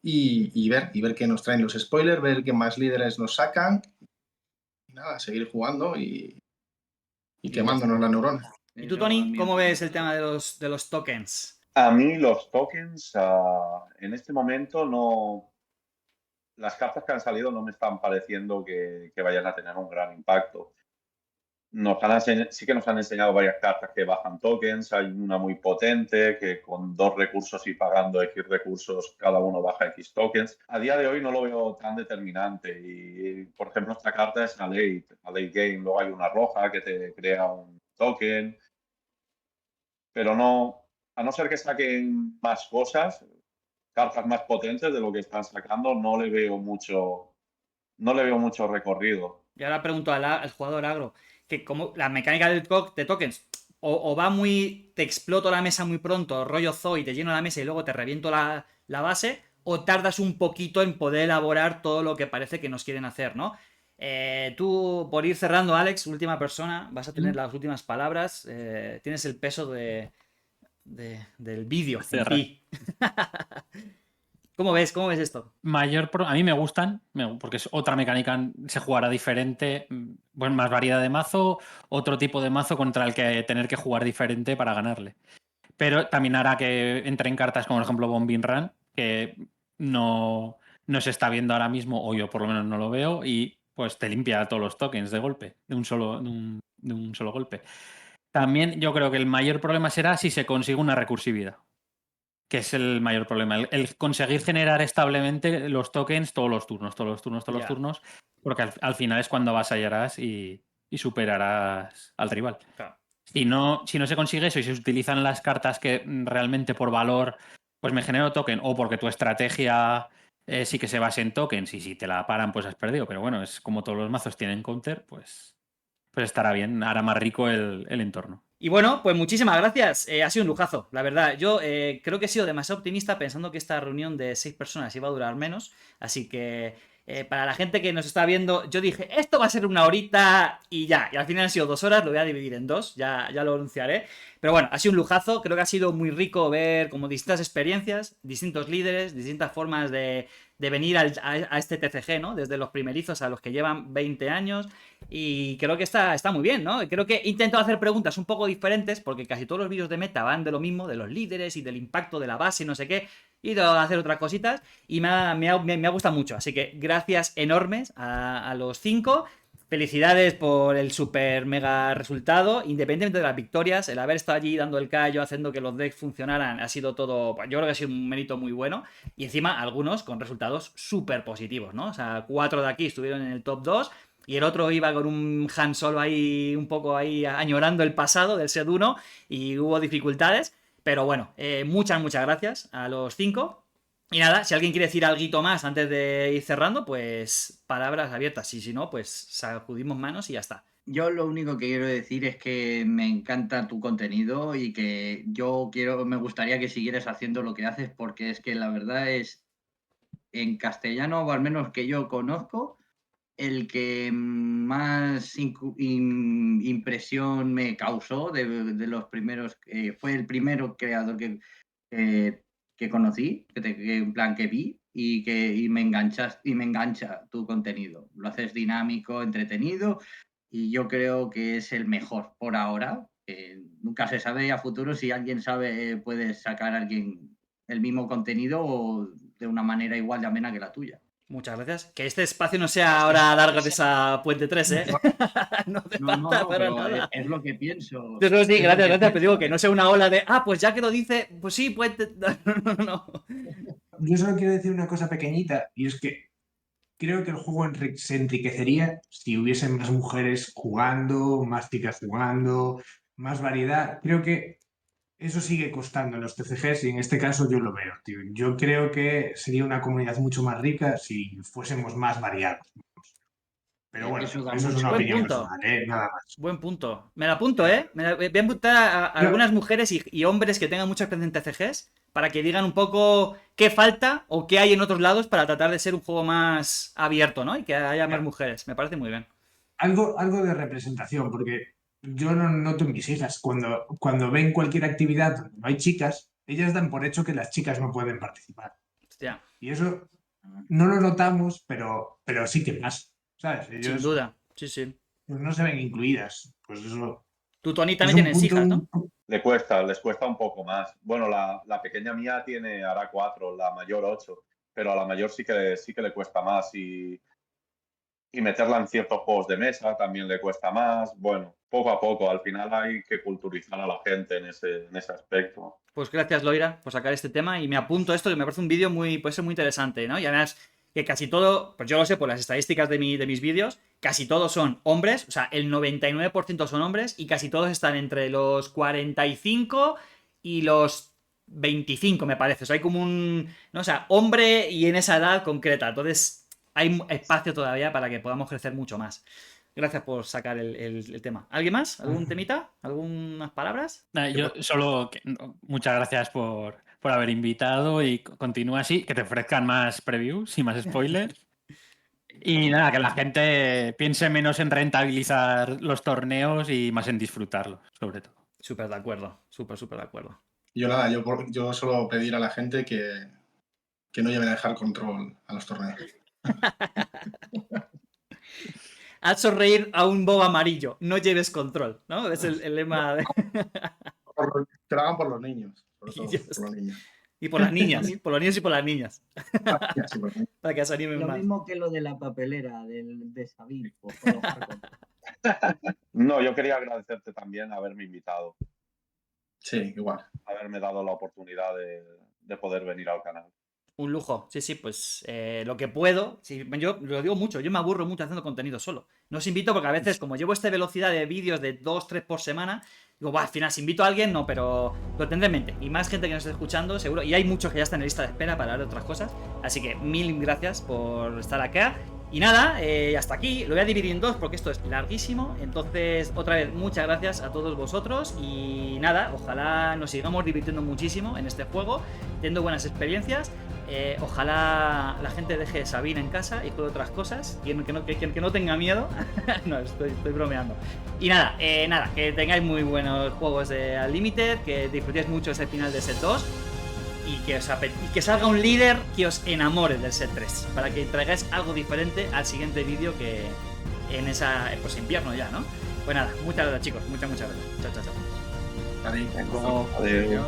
y ver qué nos traen los spoilers, ver qué más líderes nos sacan y nada, seguir jugando y quemándonos las neuronas. ¿Y tú, Tony, cómo ves el tema de los tokens? A mí los tokens en este momento no... Las cartas que han salido no me están pareciendo que vayan a tener un gran impacto. Sí que nos han enseñado varias cartas que bajan tokens. Hay una muy potente que con 2 recursos y pagando X recursos cada uno baja X tokens. A día de hoy no lo veo tan determinante y, por ejemplo, esta carta es a late game. Luego hay una roja que te crea un token. Pero no, a no ser que saquen más cosas, cartas más potentes de lo que están sacando, no le veo mucho recorrido. Y ahora pregunto al jugador agro, que como la mecánica de tokens, o va muy, te exploto la mesa muy pronto, rollo zoo y te lleno la mesa y luego te reviento la base, o tardas un poquito en poder elaborar todo lo que parece que nos quieren hacer, ¿no? Tú, por ir cerrando, Alex, última persona, vas a tener las últimas palabras, tienes el peso del vídeo en ti. ¿Cómo ves esto? A mí me gustan, porque es otra mecánica, se jugará diferente, bueno, más variedad de mazo, otro tipo de mazo contra el que tener que jugar diferente para ganarle. Pero también hará que entren cartas como, por ejemplo, Bombing Run, que no se está viendo ahora mismo, o yo por lo menos no lo veo, y pues te limpia todos los tokens de golpe, de un solo golpe. También yo creo que el mayor problema será si se consigue una recursividad, que es el mayor problema. El conseguir generar establemente los tokens todos los turnos, porque al final es cuando avasallarás y superarás al rival. Claro. Si no se consigue eso y se utilizan las cartas que realmente por valor, pues me genero token, o porque tu estrategia sí que se basa en tokens, y si te la paran, pues has perdido. Pero bueno, es como todos los mazos tienen counter, pues estará bien, hará más rico el entorno. Y bueno, pues muchísimas gracias. Ha sido un lujazo, la verdad. Yo creo que he sido demasiado optimista pensando que esta reunión de 6 personas iba a durar menos. Así que para la gente que nos está viendo, yo dije, esto va a ser 1 horita y ya. Y al final han sido 2 horas, lo voy a dividir en 2, ya lo anunciaré. Pero bueno, ha sido un lujazo. Creo que ha sido muy rico ver como distintas experiencias, distintos líderes, distintas formas de venir a este TCG, ¿no? Desde los primerizos a los que llevan 20 años. Y creo que está muy bien, ¿no? Creo que he intentado hacer preguntas un poco diferentes, porque casi todos los vídeos de meta van de lo mismo, de los líderes y del impacto de la base y no sé qué. He ido a hacer otras cositas y me ha gustado mucho. Así que gracias enormes a los 5. Felicidades por el super mega resultado. Independientemente de las victorias, el haber estado allí dando el callo, haciendo que los decks funcionaran, ha sido todo. Yo creo que ha sido un mérito muy bueno. Y encima, algunos con resultados súper positivos, ¿no? O sea, 4 de aquí estuvieron en el top 2. Y el otro iba con un Han Solo ahí, un poco ahí añorando el pasado del set 1. Y hubo dificultades. Pero bueno, muchas gracias a los 5. Y nada, si alguien quiere decir algo más antes de ir cerrando, pues palabras abiertas. Y si no, pues sacudimos manos y ya está. Yo lo único que quiero decir es que me encanta tu contenido y que me gustaría que siguieras haciendo lo que haces, porque es que la verdad es, en castellano, o al menos que yo conozco, el que más impresión me causó de los primeros, fue el primero creador que conocí, en plan que vi, y me engancha tu contenido. Lo haces dinámico, entretenido, y yo creo que es el mejor por ahora. Nunca se sabe a futuro, si alguien sabe, puede sacar a alguien el mismo contenido o de una manera igual de amena que la tuya. Muchas gracias. Que este espacio no sea ahora largo de esa Puente 3, ¿eh? No hace falta para pero nada. es lo que pienso. Yo sí, Es lo gracias, que pero digo pienso. que no sea una ola de, pues ya que lo dice, pues sí, Puente. No. Yo solo quiero decir una cosa pequeñita, y es que creo que el juego se enriquecería si hubiesen más mujeres jugando, más chicas jugando, más variedad. Creo que eso sigue costando en los TCGs y en este caso yo lo veo, tío. Yo creo que sería una comunidad mucho más rica si fuésemos más variados. Pero bueno, Eso da eso es mucho una Buen opinión punto. personal, Nada más. Buen punto. Me la apunto, ¿eh? Voy a apuntar a Yo, algunas mujeres y hombres que tengan mucha experiencia en TCGs para que digan un poco qué falta o qué hay en otros lados para tratar de ser un juego más abierto, ¿no? Y que haya más mujeres. Me parece muy bien. algo de representación, porque yo no noto en mis hijas, cuando ven cualquier actividad donde no hay chicas, ellas dan por hecho que las chicas no pueden participar. Hostia, Y eso no lo notamos, pero sí que pasa, ¿sabes? sin Ellos duda. Sí, sí. pues, no se ven incluidas. Pues eso Tú, Tony, es también un tienes punto... hijas, ¿no? Les cuesta un poco más. Bueno, la pequeña mía hará 4, la mayor 8, pero a la mayor sí que le cuesta más y meterla en ciertos juegos de mesa también le cuesta más. Bueno, poco a poco, al final hay que culturizar a la gente en ese aspecto. Pues gracias, Loira, por sacar este tema y me apunto esto, que me parece un vídeo puede ser muy interesante, ¿no? Y además que casi todo, pues yo lo sé por las estadísticas de mis vídeos, casi todos son hombres, o sea, el 99% son hombres y casi todos están entre los 45 y los 25, me parece. O sea, hay como ¿no? O sea, hombre y en esa edad concreta. Entonces, hay espacio todavía para que podamos crecer mucho más. Gracias por sacar el tema. ¿Alguien más? ¿Algún temita? ¿Algunas palabras? Yo solo, muchas gracias por haber invitado y continúa así, que te ofrezcan más previews y más spoilers. Y nada, que la gente piense menos en rentabilizar los torneos y más en disfrutarlos, sobre todo. Súper de acuerdo, súper de acuerdo. Yo solo pedir a la gente que no lleven a dejar control a los torneos. Haz sonreír a un bobo amarillo, no lleves control, ¿no? Es el lema de... Que lo hagan por los niños, sobre todo, Dios. por los niños. Y por las niñas, por los niños y por las niñas. Sí, por los niños. Para que se animen Lo más. mismo que lo de la papelera de Sabine. Por favor. No, yo quería agradecerte también haberme invitado, Sí, igual. haberme dado la oportunidad de poder venir al canal. Un lujo, sí, pues lo que puedo, sí, yo lo digo mucho, yo me aburro mucho haciendo contenido solo. No os invito porque a veces, como llevo esta velocidad de vídeos de 2-3 por semana, digo, al final, si invito a alguien, no, pero lo tendré en mente. Y más gente que nos esté escuchando, seguro. Y hay muchos que ya están en lista de espera para hablar de otras cosas. Así que mil gracias por estar acá. Y nada, hasta aquí. Lo voy a dividir en dos porque esto es larguísimo. Entonces, otra vez, muchas gracias a todos vosotros. Y nada, ojalá nos sigamos divirtiendo muchísimo en este juego, teniendo buenas experiencias. Ojalá la gente deje Sabine en casa y juegue otras cosas. Que no tenga miedo. No, estoy bromeando. Y nada, que tengáis muy buenos juegos de Unlimited, que disfrutéis mucho ese final de set 2 y que salga un líder que os enamore del set 3, para que traigáis algo diferente al siguiente vídeo que en esa, pues invierno ya, ¿no? Pues nada, muchas gracias chicos, muchas gracias. Chao. Adiós. Luego, Adiós. adiós.